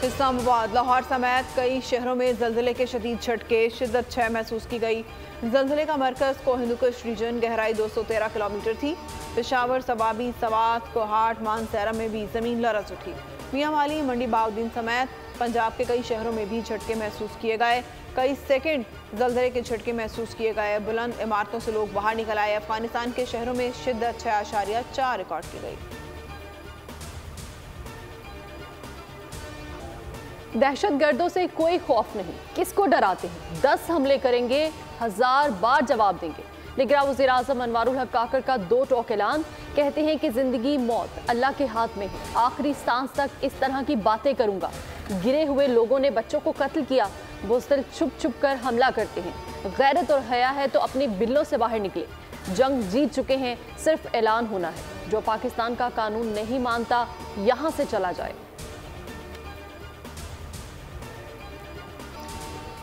इस्लामाबाद, लाहौर समेत कई शहरों में जल्जले के शदीद झटके, शिद्दत 6 महसूस की गई। जल्जले का मरकज को हिंदुकुश रीजन, गहराई 213 किलोमीटर थी। पेशावर, सवाबी, सवात, कोहाट, मानसैरा में भी जमीन लरज उठी। मियां वाली, मंडी बाउद्दीन समेत पंजाब के कई शहरों में भी झटके महसूस किए गए। कई सेकंड जल्जले के झटके महसूस किए गए। बुलंद इमारतों से लोग बाहर निकल आए। अफगानिस्तान के शहरों में शिद्दत 6.4 रिकॉर्ड की गई। दहशतगर्दों से कोई खौफ नहीं, किसको डराते हैं? 10 हमले करेंगे, 1000 बार जवाब देंगे। निगरां वज़ीर आज़म अनवारुल हक काकड़ का 2 टोक ऐलान, कहते हैं कि जिंदगी मौत अल्लाह के हाथ में है, आखिरी सांस तक इस तरह की बातें करूंगा। गिरे हुए लोगों ने बच्चों को कत्ल किया, बुज़दिल छुप छुप कर हमला करते हैं। गैरत और हया है तो अपनी बिल्लों से बाहर निकले। जंग जीत चुके हैं, सिर्फ ऐलान होना है। जो पाकिस्तान का कानून नहीं मानता, यहां से चला जाए।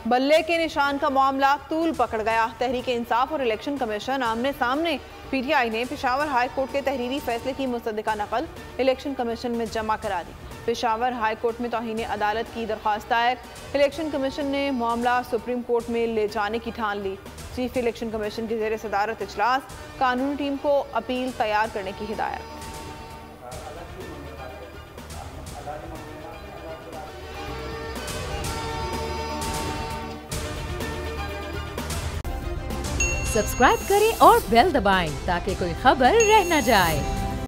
बल्ले के निशान का मामला तूल पकड़ गया। तहरीक इंसाफ और इलेक्शन कमीशन आमने सामने। पीटीआई ने पेशावर हाई कोर्ट के तहरीरी फैसले की मुसद्दिका नकल इलेक्शन कमीशन में जमा करा दी। पेशावर हाई कोर्ट में तौहीन अदालत की दरख्वास्त दायर। इलेक्शन कमीशन ने मामला सुप्रीम कोर्ट में ले जाने की ठान ली। चीफ इलेक्शन कमीशन की ज़ेर सदारत इजलास, कानूनी टीम को अपील तैयार करने की हिदायत। सब्सक्राइब करें और बेल दबाएं ताकि कोई खबर रह न जाए।